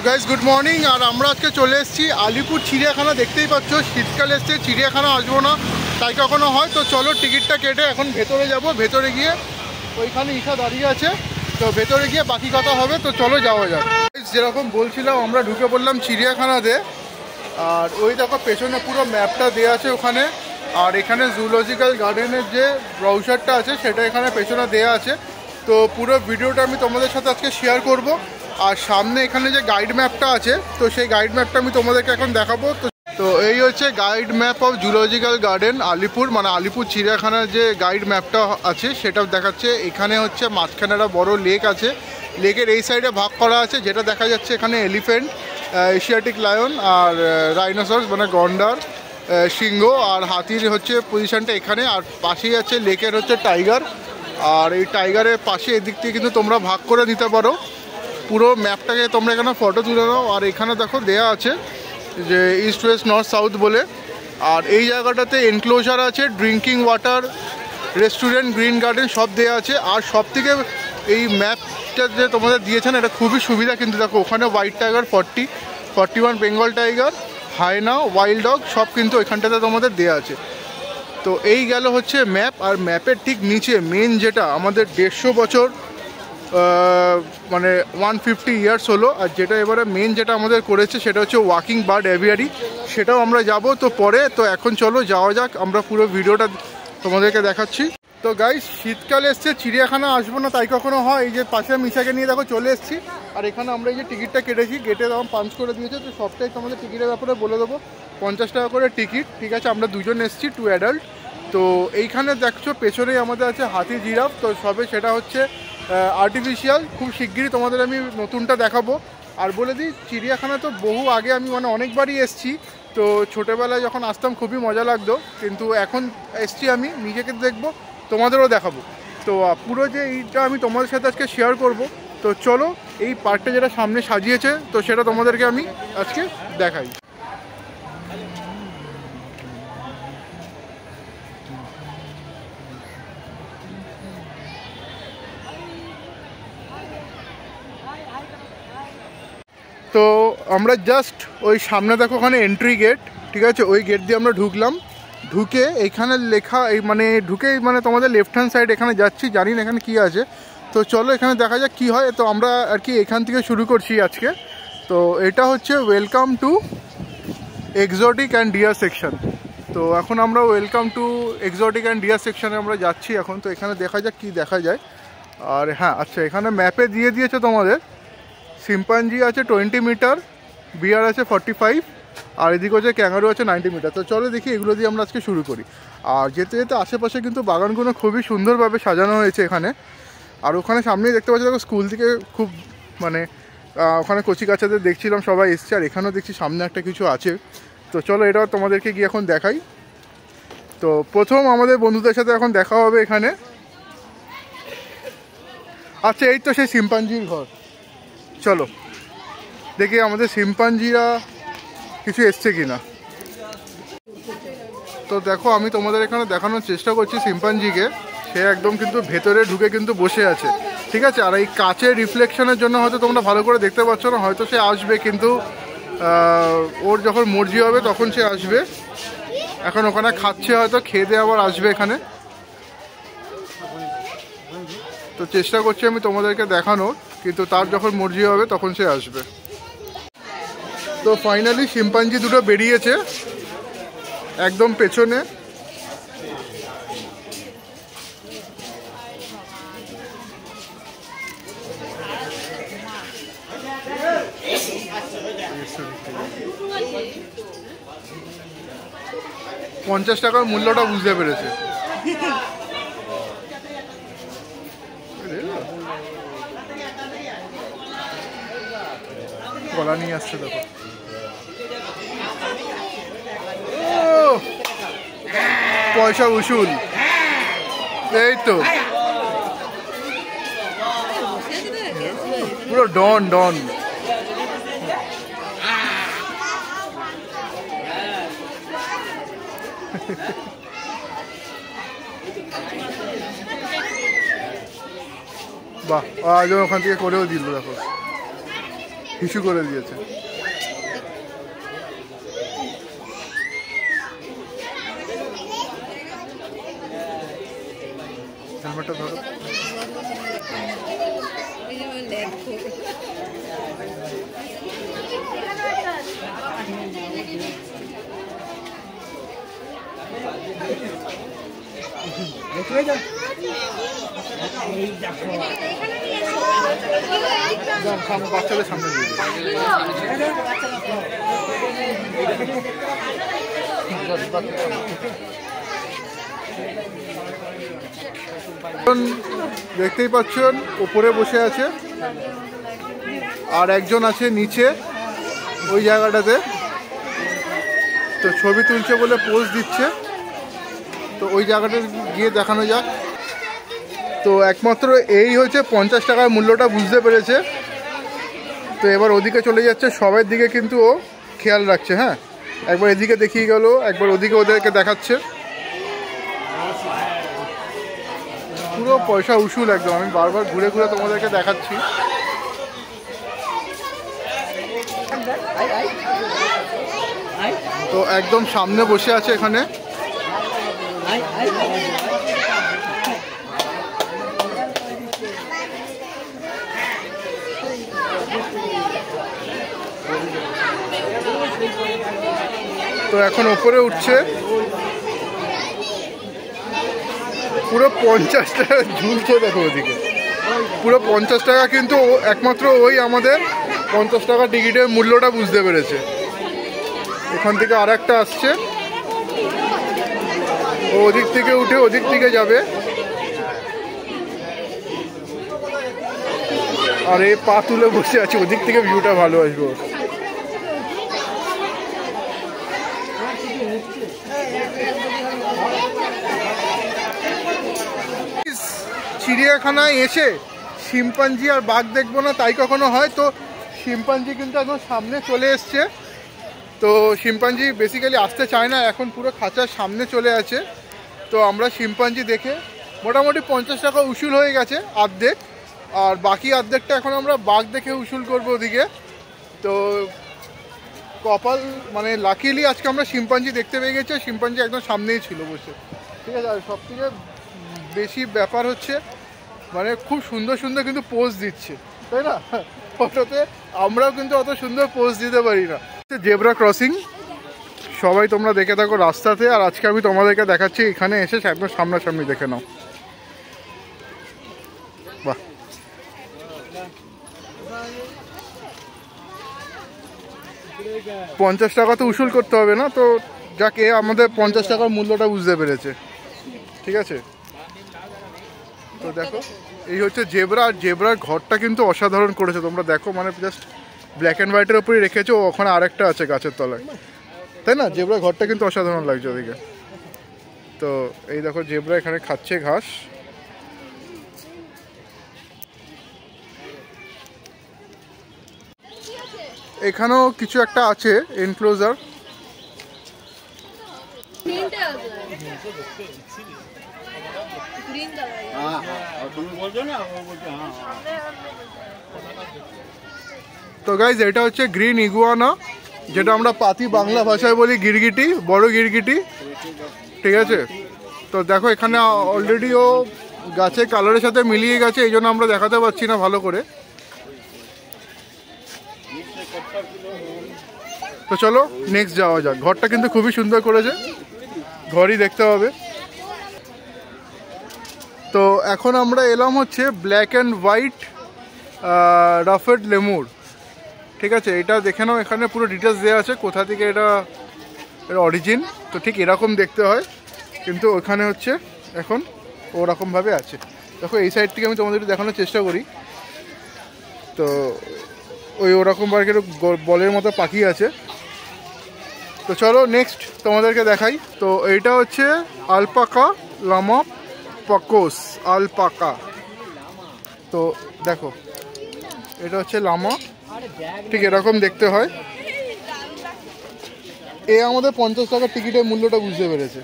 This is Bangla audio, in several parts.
Guys good morning. আর আমরা আজকে চলে এসেছি আলিপুর চিড়িয়াখানা। দেখতেই পাচ্ছ শীতকাল এসছে, চিড়িয়াখানা আসবো না তাই কখনো হয়। তো চলো টিকিটটা কেটে এখন ভেতরে যাব। ভেতরে গিয়ে ওইখানে ঈশা দাঁড়িয়ে আছে, তো ভেতরে গিয়ে বাকি কথা হবে। তো চলো যাওয়া যাক। যেরকম বলছিলাম আমরা ঢুকে পড়লাম চিড়িয়াখানাতে। আর ওই দেখো পেছনে পুরো ম্যাপটা দেওয়া আছে ওখানে। আর এখানে জুলজিক্যাল গার্ডেনের যে ব্রাউচারটা আছে সেটা এখানে পেছনে দেওয়া আছে। তো পুরো ভিডিওটা আমি তোমাদের সাথে আজকে শেয়ার করব। আর সামনে এখানে যে গাইড ম্যাপটা আছে, তো সেই গাইড ম্যাপটা আমি তোমাদেরকে এখন দেখাবো। তো এই হচ্ছে guide map of zoological garden Alipore, মানে আলিপুর চিড়িয়াখানার যে গাইড ম্যাপটা আছে সেটাও দেখাচ্ছে। এখানে হচ্ছে মাঝখানে একটা বড় লেক আছে, লেকের এই সাইডে ভাগ করা আছে। যেটা দেখা যাচ্ছে এখানে এলিফেন্ট, এশিয়াটিক লায়ন আর রাইনোসরস মানে গন্ডার, সিংহ আর হাতির হচ্ছে পজিশনটা এখানে। আর পাশেই আছে লেকের হচ্ছে টাইগার। আর এই টাইগারের পাশে এদিক থেকে কিন্তু তোমরা ভাগ করে নিতে পারো। পুরো ম্যাপটাকে তোমরা এখানে ফটো তুলে নাও। আর এখানে দেখো দেয়া আছে যে ইস্ট ওয়েস্ট নর্থ সাউথ বলে। আর এই জায়গাটাতে এনক্লোজার আছে, drinking water, restaurant, green garden সব দেওয়া আছে। আর সব থেকে এই ম্যাপটা যে তোমাদের দিয়েছেন এটা খুবই সুবিধা। কিন্তু দেখো ওখানে white tiger 41 Bengal tiger, hyena, wild dog সব কিন্তু ওইখানটাতে তোমাদের দেওয়া আছে। তো এই গেল হচ্ছে ম্যাপ। আর ম্যাপের ঠিক নিচে মেন যেটা আমাদের 150 বছর মানে 150 ইয়ার্স হলো। আর যেটা এবারে মেন যেটা আমাদের করেছে সেটা হচ্ছে ওয়াকিং বার্ড অ্যাভিয়ারি, সেটাও আমরা যাব তো পরে। তো এখন চলো যাওয়া যাক, আমরা পুরো ভিডিওটা তোমাদেরকে দেখাচ্ছি। তো গাইস শীতকাল এসছে, চিড়িয়াখানা আসবো না তাই কখনো হয়। এই যে পাশে মিশাকে নিয়ে দেখো চলে এসেছি। আর এখানে আমরা এই যে টিকিটটা কেটেছি, গেটে দাম পাঞ্চ করে দিয়েছে। তো সবটাই তোমাদের টিকিটের ব্যাপারে বলে দেবো। 50 টাকা করে টিকিট, ঠিক আছে। আমরা দুজন এসেছি, 2 অ্যাডাল্ট। তো এইখানে দেখছো পেছনেই আমাদের আছে হাতি, জিরাফ। তো সবে সেটা হচ্ছে আর্টিফিশিয়াল। খুব শিগগিরই তোমাদের আমি নতুনটা দেখাবো। আর বলে দিই চিড়িয়াখানা তো বহু আগে আমি মানে অনেকবারই এসেছি। তো ছোটোবেলায় যখন আসতাম খুবই মজা লাগতো, কিন্তু এখন এসছি আমি নিজেকে দেখবো, তোমাদেরও দেখাবো। তো পুরো যে এইটা আমি তোমাদের সাথে আজকে শেয়ার করব। তো চলো এই পার্কটা যেটা সামনে সাজিয়েছে তো সেটা তোমাদেরকে আমি আজকে দেখাই। তো আমরা জাস্ট ওই সামনে দেখো ওখানে এন্ট্রি গেট, ঠিক আছে। ওই গেট দিয়ে আমরা ঢুকলাম। ঢুকে এইখানে লেখা এই মানে ঢুকেই মানে তোমাদের লেফট হ্যান্ড সাইড এখানে যাচ্ছি, জানি না এখানে কী আছে। তো চলো এখানে দেখা যাক কী হয়। তো আমরা আর কি এখান থেকে শুরু করছি আজকে। তো এটা হচ্ছে welcome to exotic and deer section. তো এখন আমরা welcome to exotic and deer সেকশনে আমরা যাচ্ছি এখন। তো এখানে দেখা যাক কী দেখা যায়। আর হ্যাঁ আচ্ছা, এখানে ম্যাপে দিয়ে দিয়েছে তোমাদের শিম্পাঞ্জি আছে 20 মিটার, বিয়ার আছে 45, আর এদিকে হচ্ছে ক্যাঙ্গারু আছে 90 মিটার। তো চলো দেখি এগুলো দিয়ে আমরা আজকে শুরু করি। আর যেতে যেতে আশেপাশে কিন্তু বাগানগুলো খুবই সুন্দরভাবে সাজানো হয়েছে এখানে। আর ওখানে সামনেই দেখতে পাচ্ছি দেখো স্কুল থেকে খুব মানে ওখানে কচি কাচাদের দেখছিলাম সবাই এসছে। আর এখানেও দেখছি সামনে একটা কিছু আছে। তো চলো এটাও তোমাদেরকে গিয়ে এখন দেখাই। তো প্রথম আমাদের বন্ধুদের সাথে এখন দেখা হবে এখানে। আচ্ছা এই তো সেই শিম্পাঞ্জির ঘর। চলো দেখি আমাদের শিম্পাঞ্জিরা কিছু এসছে কিনা। তো দেখো আমি তোমাদের এখানে দেখানোর চেষ্টা করছি শিম্পাঞ্জিকে। সে একদম কিন্তু ভেতরে ঢুকে কিন্তু বসে আছে, ঠিক আছে। আর এই কাচের রিফ্লেকশনের জন্য হয়তো তোমরা ভালো করে দেখতে পাচ্ছ না, হয়তো সে আসবে, কিন্তু ওর যখন মর্জি হবে তখন সে আসবে। এখন ওখানে খাচ্ছে, হয়তো খেয়ে দিয়ে আবার আসবে এখানে। তো চেষ্টা করছি আমি তোমাদেরকে দেখানোর, কিন্তু তার যখন মর্জি হবে তখন সে আসবে। তো ফাইনালি শিম্পাঞ্জি দুটো বেরিয়েছে একদম পেছনে। $50 টাকার মূল্যটা বুঝতে পেরেছে। কলা নিয়ে আসছে দেখো। পয়সা উসুল, এই তো পুরো ডন ডন। বাহ, আজ ওখান থেকে করেও দিল দেখো। ইস্যু করে দিয়েছে। হেলমেটটা ধরো। বাচ্চাদের সামনে দিয়ে দেখতেই পাচ্ছেন উপরে বসে আছে আর একজন আছে নিচে ওই জায়গাটাতে, তো ছবি তুলছে বলে পোজ দিচ্ছে। তো ওই জায়গাটা গিয়ে দেখানো যাক। তো একমাত্র এই হচ্ছে 50 টাকার মূল্যটা বুঝতে পেরেছে। তো এবার ওদিকে চলে যাচ্ছে, সবার দিকে কিন্তু ও খেয়াল রাখছে। হ্যাঁ, একবার এদিকে দেখিয়ে গেল, একবার ওদিকে ওদেরকে দেখাচ্ছে। পুরো পয়সা উসুল একদম। আমি বারবার ঘুরে ঘুরে তোমাদেরকে দেখাচ্ছি। তো একদম সামনে বসে আছে এখানে। তো এখন ওপরে উঠছে, পুরো 50 টাকা ঝুলছে। দেখো ওদিকে পুরো 50 টাকা, কিন্তু একমাত্র ওই আমাদের 50 টাকা টিকিটের মূল্যটা বুঝতে পেরেছে। এখান থেকে আর একটা আসছে, ও ওদিক থেকে উঠে ওদিক থেকে যাবে। আর এই পা তুলে বসে আছে, ওদিক থেকে ভিউটা ভালো আসবে। চিড়িয়াখানায় এসে শিম্পাঞ্জি আর বাঘ দেখবো না তাই কখনো হয়? তো শিম্পাঞ্জি কিন্তু একদম সামনে চলে এসছে। তো শিম্পাঞ্জি বেসিক্যালি আসতে চায় না, এখন পুরো খাঁচার সামনে চলে আছে। তো আমরা শিম্পাঞ্জি দেখে মোটামুটি 50 টাকা উসুল হয়ে গেছে অর্ধেক, আর বাকি অর্ধেকটা এখন আমরা বাঘ দেখে উসুল করবো ওদিকে। তো কপাল মানে লাকিলি আজকে আমরা শিম্পাঞ্জি দেখতে পেয়ে গেছি। শিম্পাঞ্জি একদম সামনেই ছিল বসে, ঠিক আছে। আর সব থেকে বেশি ব্যাপার হচ্ছে মানে খুব সুন্দর সুন্দর কিন্তু পোজ দিচ্ছে, তাই না? ফটোতে আমরাও কিন্তু অত সুন্দর পোজ দিতে পারি না। জেব্রা ক্রসিং সবাই তোমরা দেখে থাকো রাস্তাতে, আর আজকে আমি তোমাদেরকে দেখাচ্ছি এখানে এসে একদম সামনাসামনি দেখে নাও। বাহ, $50 টাকা তো উসুল করতে হবে না, তো যাকে আমাদের 50 টাকার মূল্যটা বুঝতে পেরেছে, ঠিক আছে। তো দেখো এই হচ্ছে জেব্রা, আর জেব্রার ঘরটা কিন্তু অসাধারণ করেছে। তোমরা দেখো, মানে জাস্ট ব্ল্যাক অ্যান্ড হোয়াইটের ওপরেই রেখেছো, ওখানে আরেকটা আছে গাছের তলায়, তাই না? জেব্রার ঘরটা কিন্তু অসাধারণ লাগছে ওদিকে। তো এই দেখো জেব্রা এখানে খাচ্ছে ঘাস। এখানেও কিছু একটা আছে এনক্লোজার। তো গাইজ এটা হচ্ছে গ্রিন ইগুয়ানা, যেটা আমরা পাতি বাংলা ভাষায় বলি গিরগিটি, বড় গিরগিটি, ঠিক আছে। তো দেখো এখানে অলরেডি ও গাছের কালারের সাথে মিলিয়ে গেছে, এই জন্য আমরা দেখাতে পারছি না ভালো করে। তো চলো নেক্সট যাওয়া যাক। ঘরটা কিন্তু খুবই সুন্দর করেছে, ঘরই দেখতে হবে। তো এখন আমরা এলাম হচ্ছে ব্ল্যাক অ্যান্ড হোয়াইট রাফেড লেমুর, ঠিক আছে। এটা দেখে নাও, এখানে পুরো ডিটেলস দেওয়া আছে কোথা থেকে এটা অরিজিন। তো ঠিক এরকম দেখতে হয়, কিন্তু ওখানে হচ্ছে এখন ওরকমভাবে আছে। দেখো এই সাইড থেকে আমি তোমাদের দেখানোর চেষ্টা করি। তো ওই ওরকমভাবে বলের মতো পাখি আছে। তো চলো নেক্সট তোমাদেরকে দেখাই। তো এইটা হচ্ছে আলপাকা লামা পাকোস আলপাকা। তো দেখো এটা হচ্ছে লামা, ঠিক এরকম দেখতে হয়। এ আমাদের 50 টাকার টিকিটের মূল্যটা বুঝতে পেরেছে,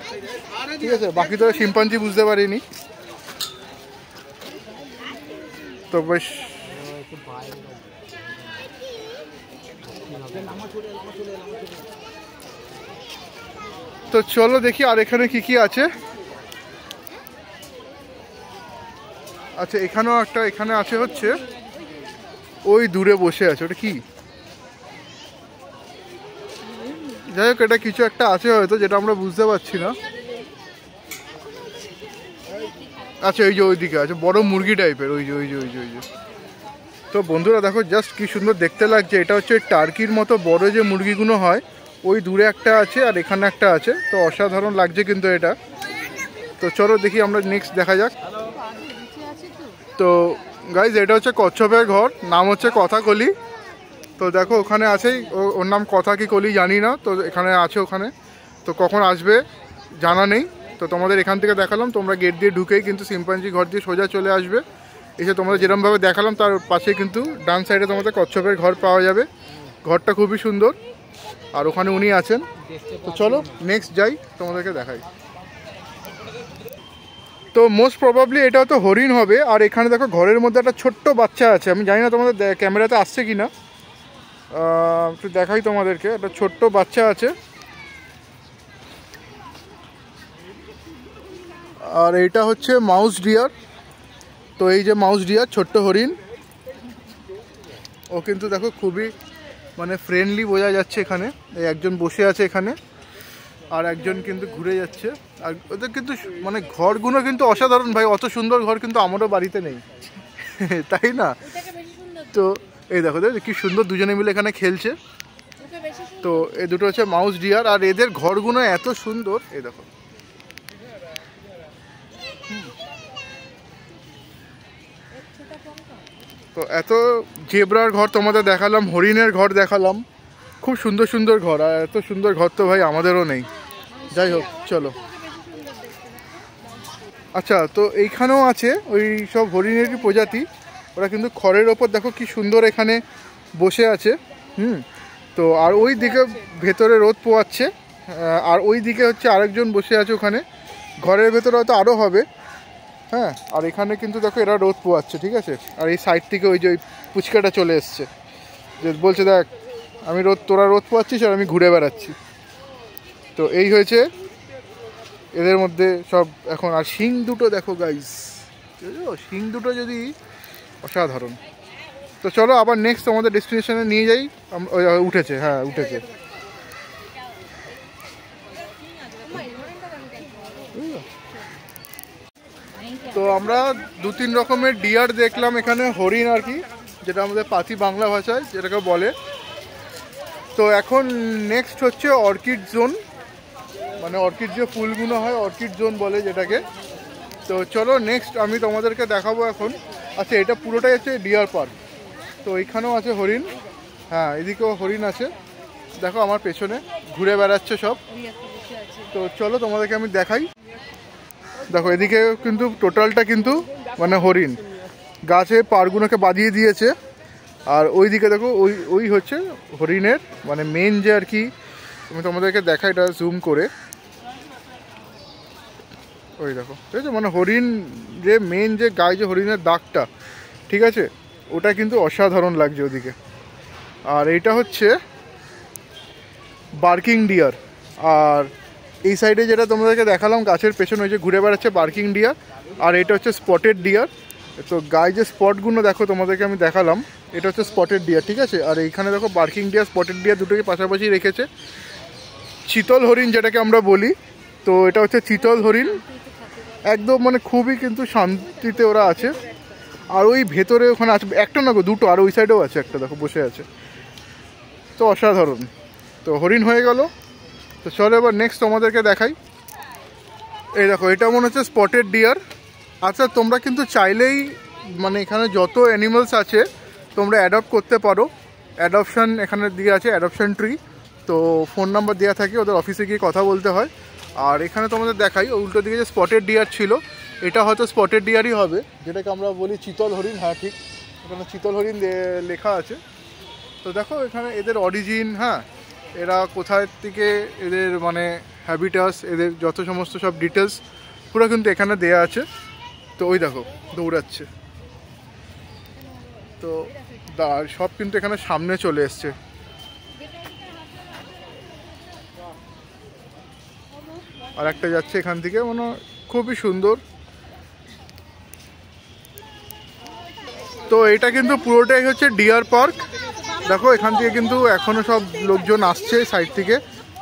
ঠিক আছে। বাকি তো শিম্পাঞ্জি বুঝতে পারিনি। তো বেশ তো চলো দেখি আর এখানে কি কি আছে। আচ্ছা এখানেও একটা, এখানে আছে হচ্ছে ওই দূরে বসে আছে, ওটা কি যাই হোক, এটা কিছু একটা আছে হয়তো যেটা আমরা বুঝতে পারছি না। আচ্ছা ওই যে ওইদিকে আছে বড় মুরগি টাইপের, ওই যে ওই যে ওই যে ওই যে। তো বন্ধুরা দেখো জাস্ট কি সুন্দর দেখতে লাগছে। এটা হচ্ছে টার্কির মতো বড় যে মুরগিগুলো হয়, ওই দূরে একটা আছে আর এখানে একটা আছে। তো অসাধারণ লাগছে কিন্তু এটা। তো চলো দেখি আমরা নেক্সট দেখা যাক। তো গাইজ এটা হচ্ছে কচ্ছপের ঘর, নাম হচ্ছে কথাকলি। তো দেখো ওখানে আছেই, ওর নাম কথা কি কলি জানি না, তো এখানে আছে ওখানে। তো কখন আসবে জানা নেই। তো তোমাদের এখান থেকে দেখালাম, তোমরা গেট দিয়ে ঢুকেই কিন্তু শিম্পাঞ্জি ঘর দিয়ে সোজা চলে আসবে। এসে তোমাদের যেরকমভাবে দেখালাম তার পাশে কিন্তু ডান সাইডে তোমাদের কচ্ছপের ঘর পাওয়া যাবে। ঘরটা খুবই সুন্দর আর ওখানে উনি আছেন। তো চলো নেক্সট যাই, তোমাদেরকে দেখাই। তো মোস্ট প্রবাবলি এটা হয়তো হরিণ হবে। আর এখানে দেখো ঘরের মধ্যে একটা ছোট্ট বাচ্চা আছে, আমি জানি না তোমাদের ক্যামেরাতে আসছে কি না, একটু দেখাই তোমাদেরকে। একটা ছোট্ট বাচ্চা আছে। আর এইটা হচ্ছে মাউস ডিয়ার। তো এই যে মাউস ডিয়ার ছোট্ট হরিণ, ও কিন্তু দেখো খুবই মানে ফ্রেন্ডলি বোঝা যাচ্ছে। এখানে এই একজন বসে আছে এখানে, আর একজন কিন্তু ঘুরে যাচ্ছে। আর ওদের কিন্তু মানে ঘরগুলো কিন্তু অসাধারণ ভাই, অত সুন্দর ঘর কিন্তু আমারও বাড়িতে নেই তাই না? তো এই দেখো কি সুন্দর দুজনে মিলে এখানে খেলছে। তো এই দুটো হচ্ছে মাউস ডিয়ার, আর এদের ঘরগুলো এত সুন্দর। এই দেখো তো এত জেব্রার ঘর তোমাদের দেখালাম, হরিণের ঘর দেখালাম, খুব সুন্দর সুন্দর ঘর। আর এত সুন্দর ঘর তো ভাই আমাদেরও নেই। যাই হোক চলো। আচ্ছা তো এইখানেও আছে ওই সব হরিণেরই প্রজাতি, ওরা কিন্তু খড়ের ওপর দেখো কি সুন্দর এখানে বসে আছে। তো আর ওই দিকে ভেতরে রোদ পোয়াচ্ছে, আর ওই দিকে হচ্ছে আরেকজন বসে আছে ওখানে। ঘরের ভেতরে হয়তো আরও হবে। হ্যাঁ, আর এখানে কিন্তু দেখো এরা রোদ পোয়াচ্ছে, ঠিক আছে। আর এই সাইড থেকে ওই যে ওই পুচকাটা চলে এসছে, যে বলছে দেখ আমি তোরা রোদ পোয়াচ্ছিস আর আমি ঘুরে বেড়াচ্ছি। তো এই হয়েছে এদের মধ্যে সব এখন। আর শিং দুটো দেখো গাইস, শিং দুটো যদি অসাধারণ। তো চলো আবার নেক্সট আমাদের ডেস্টিনেশনে নিয়ে যাই। উঠেছে, হ্যাঁ উঠেছে। তো আমরা 2-3 রকমের ডিয়ার দেখলাম এখানে, হরিণ আর কি, যেটা আমাদের পাতি বাংলা ভাষায় যেটাকে বলে। তো এখন নেক্সট হচ্ছে অর্কিড জোন, মানে অর্কিড যে ফুলগুলো হয় অর্কিড জোন বলে যেটাকে। তো চলো নেক্সট আমি তোমাদেরকে দেখাবো এখন। আচ্ছা এটা পুরোটাই হচ্ছে ডিয়ার পার্ক। তো এইখানেও আছে হরিণ, হ্যাঁ এদিকেও হরিণ আছে, দেখো আমার পেছনে ঘুরে বেড়াচ্ছে সব। তো চলো তোমাদেরকে আমি দেখাই। দেখো এদিকে কিন্তু টোটালটা কিন্তু মানে হরিণ, গাছে পাড়গুলোকে বাঁধিয়ে দিয়েছে। আর ওই দিকে দেখো ওই হচ্ছে হরিণের মানে মেন যে আর কি, আমি তোমাদেরকে দেখাই এটা জুম করে। ওই দেখো ঠিক আছে, মানে হরিণ যে মেন যে গায়ে যে হরিণের দাগটা, ঠিক আছে, ওটা কিন্তু অসাধারণ লাগছে ওদিকে। আর এইটা হচ্ছে বার্কিং ডিয়ার। আর এই সাইডে যেটা তোমাদেরকে দেখালাম গাছের পেছনে ওই যে ঘুরে বেড়াচ্ছে বার্কিং ডিয়ার। আর এটা হচ্ছে স্পটেড ডিয়ার। তো গায়ে যে স্পটগুলো দেখো তোমাদেরকে আমি দেখালাম, এটা হচ্ছে স্পটেড ডিয়ার, ঠিক আছে। আর এইখানে দেখো বার্কিং ডিয়ার স্পটেড ডিয়ার দুটোকে পাশাপাশি রেখেছে। চিতল হরিণ যেটাকে আমরা বলি, তো এটা হচ্ছে চিতল হরিণ, একদম মানে খুবই কিন্তু শান্তিতে ওরা আছে। আর ওই ভেতরে ওখানে আছে একটা না গো, দুটো, আর ওই সাইডেও আছে একটা, দেখো বসে আছে। তো অসাধারণ। তো হরিণ হয়ে গেল। তো চলো এবার নেক্সট তোমাদেরকে দেখাই। এই দেখো এটা মনে হচ্ছে স্পটেড ডিয়ার। আচ্ছা তোমরা কিন্তু চাইলেই মানে এখানে যত অ্যানিমালস আছে তোমরা অ্যাডপ্ট করতে পারো। অ্যাডপশান এখানে দিয়ে আছে, অ্যাডপশান ট্রি। তো ফোন নাম্বার দেওয়া থাকে, ওদের অফিসে গিয়ে কথা বলতে হয়। আর এখানে তোমাদের দেখাই উল্টো দিকে যে স্পটেড ডিয়ার ছিল, এটা হয়তো স্পটেড ডিয়ারই হবে, যেটাকে আমরা বলি চিতল হরিণ। হ্যাঁ ঠিক, এখানে চিতল হরিণ লেখা আছে। তো দেখো এখানে এদের অরিজিন, হ্যাঁ এরা কোথায় থেকে, এদের মানে হ্যাবিটাস, এদের যত সমস্ত সব ডিটেলস পুরো কিন্তু এখানে দেয়া আছে। তো ওই দেখো দৌড়াচ্ছে। তো সব কিন্তু এখানে সামনে চলে এসছে। আর একটা যাচ্ছে এখান থেকে, মানে খুবই সুন্দর। তো এটা কিন্তু পুরোটাই হচ্ছে ডিয়ার পার্ক। দেখো এখান থেকে কিন্তু এখনও সব লোকজন আসছে সাইড থেকে।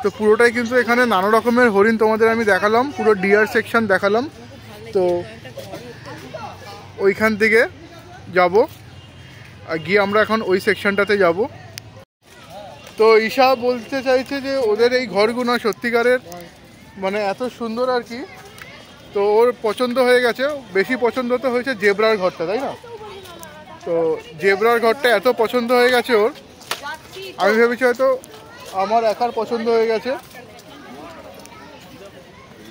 তো পুরোটাই কিন্তু এখানে নানা রকমের হরিণ তোমাদের আমি দেখালাম, পুরো ডিয়ার সেকশন দেখালাম। তো ওইখান থেকে যাব, গিয়ে আমরা এখন ওই সেকশনটাতে যাব। তো ঈশা বলতে চাইছে যে ওদের এই ঘরগুলো সত্যিকারের মানে এত সুন্দর আর কি। তো ওর পছন্দ হয়ে গেছে, বেশি পছন্দ তো হয়েছে জেব্রার ঘরটা, তাই না? তো জেব্রার ঘরটা এত পছন্দ হয়ে গেছে ওর, আমি ভেবেছি হয়তো আমার একার পছন্দ হয়ে গেছে।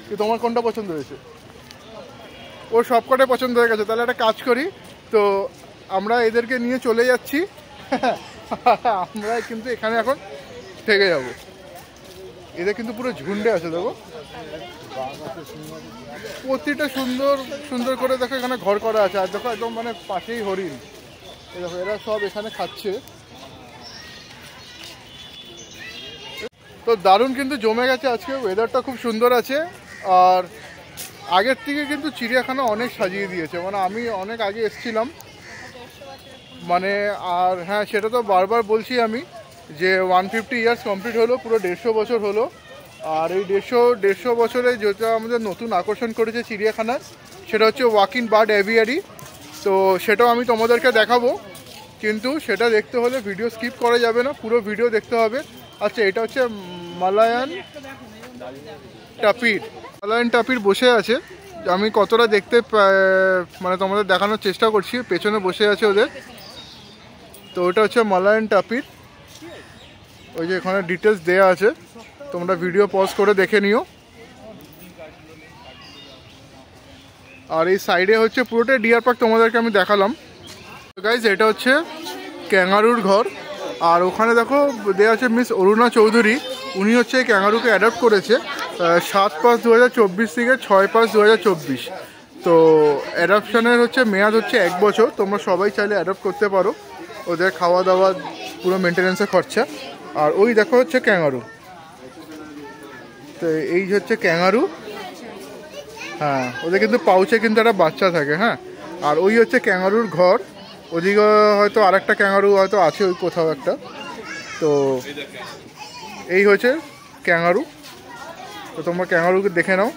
কি তোমার কোনটা পছন্দ হয়েছে? ওর সবকটাই পছন্দ হয়ে গেছে। তাহলে একটা কাজ করি, তো আমরা এদেরকে নিয়ে চলে যাচ্ছি। আমরা কিন্তু এখানে এখন থেকে যাব। এদের কিন্তু পুরো ঝুন্ডে আছে, দেখো প্রতিটা সুন্দর সুন্দর করে। দেখো এখানে ঘর করা আছে, আর দেখো একদম মানে পাশেই হরিণ। দেখো এরা সব এখানে খাচ্ছে। তো দারুণ কিন্তু জমে গেছে আজকে, ওয়েদারটা খুব সুন্দর আছে। আর আগের থেকে কিন্তু চিড়িয়াখানা অনেক সাজিয়ে দিয়েছে, মানে আমি অনেক আগে এসেছিলাম মানে। আর হ্যাঁ, সেটা তো বারবার বলছি আমি যে 150 ইয়ার্স কমপ্লিট হলো, পুরো 150 বছর হলো। আর এই 150 বছরে যেটা আমাদের নতুন আকর্ষণ করেছে চিড়িয়াখানার, সেটা হচ্ছে ওয়াকিং বার্ড অ্যাভিয়ারি। তো সেটাও আমি তোমাদেরকে দেখাবো, কিন্তু সেটা দেখতে হলে ভিডিও স্কিপ করা যাবে না, পুরো ভিডিও দেখতে হবে। আচ্ছা, এটা হচ্ছে মালায়ান টাপির। মালায়ান টাপির বসে আছে, আমি কতটা দেখতে মানে তোমাদের দেখানোর চেষ্টা করছি। পেছনে বসে আছে ওদের। তো ওটা হচ্ছে মালায়ান টাপির, ওই যে এখানে ডিটেলস দেয়া আছে, তোমরা ভিডিও পজ করে দেখে নিও। আর এই সাইডে হচ্ছে পুরোটাই ডিয়ার পার্ক, তোমাদেরকে আমি দেখালাম। গাইজ এটা হচ্ছে ক্যাঙ্গারুর ঘর। আর ওখানে দেখো দেওয়া আছে মিস অরুণা চৌধুরী, উনি হচ্ছে এই ক্যাঙ্গারুকে অ্যাডপ্ট করেছে 7/5/2024 থেকে 6/5/2024। তো অ্যাডপশানের হচ্ছে মেয়াদ হচ্ছে 1 বছর। তোমরা সবাই চাইলে অ্যাডপ্ট করতে পারো, ওদের খাওয়া দাওয়া পুরো মেনটেন্যান্সের খরচা। আর ওই দেখো হচ্ছে ক্যাঙ্গারু। তো এই হচ্ছে ক্যাঙ্গারু, হ্যাঁ ওদের কিন্তু পাউচে কিন্তু একটা বাচ্চা থাকে। হ্যাঁ, আর ওই হচ্ছে ক্যাঙ্গারুর ঘর। ওদিকে হয়তো আর একটা ক্যাঙ্গারু হয়তো আছে ওই কোথাও একটা। তো এই হচ্ছে ক্যাঙ্গারু। তো তোমরা ক্যাঙ্গারুকে দেখে নাও।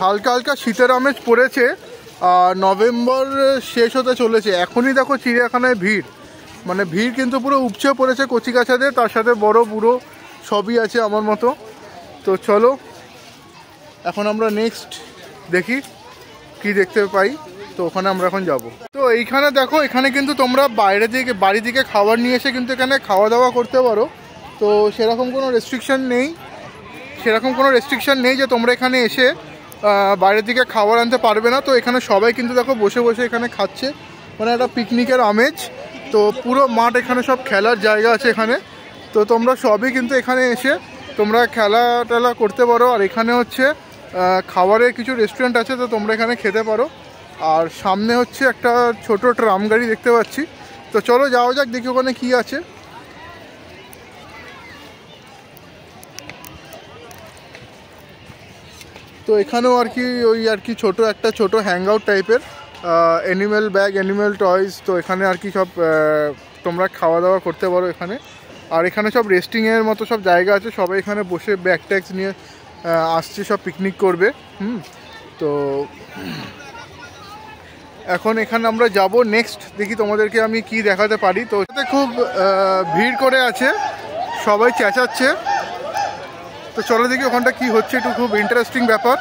হালকা হালকা শীতের আমেজ পড়েছে, আর নভেম্বর শেষ হতে চলেছে। এখনই দেখো চিড়িয়াখানায় ভিড়, মানে ভিড় কিন্তু পুরো উপচে পড়েছে কচিকাচাদের, তার সাথে বড় বুড়ো সবই আছে আমার মতো। তো চলো এখন আমরা নেক্সট দেখি কি দেখতে পাই। তো ওখানে আমরা এখন যাব। তো এইখানে দেখো, এখানে কিন্তু তোমরা বাইরে থেকে বাড়ি থেকে খাবার নিয়ে এসে কিন্তু এখানে খাওয়া দাওয়া করতে পারো। তো সেরকম কোনো রেস্ট্রিকশন নেই যে তোমরা এখানে এসে বাইরের দিকে খাবার আনতে পারবে না। তো এখানে সবাই কিন্তু দেখো বসে বসে এখানে খাচ্ছে, মানে একটা পিকনিকের আমেজ। তো পুরো মাঠ, এখানে সব খেলার জায়গা আছে এখানে। তো তোমরা সবই কিন্তু এখানে এসে তোমরা খেলা টেলা করতে পারো। আর এখানে হচ্ছে খাবারের কিছু রেস্টুরেন্ট আছে, তো তোমরা এখানে খেতে পারো। আর সামনে হচ্ছে একটা ছোট ট্রাম গাড়ি দেখতে পাচ্ছি। তো চলো যাওয়া যাক, দেখি ওখানে কি আছে। তো এখানেও আর কি ওই আর কি একটা ছোট হ্যাং আউট টাইপের অ্যানিম্যাল ব্যাগ, অ্যানিম্যাল টয়স। তো এখানে আর কি সব তোমরা খাওয়া দাওয়া করতে পারো এখানে। আর এখানে সব রেস্টিংয়ের মতো সব জায়গা আছে, সবাই এখানে বসে ব্যাগ ট্যাক্স নিয়ে আসছে, সব পিকনিক করবে। তো এখন এখানে আমরা যাব নেক্সট, দেখি তোমাদেরকে আমি কি দেখাতে পারি। তো এটাতে খুব ভিড় করে আছে, সবাই চেঁচাচ্ছে। তো চলো দেখি ওখানটা কি হচ্ছে, একটু খুব ইন্টারেস্টিং ব্যাপার।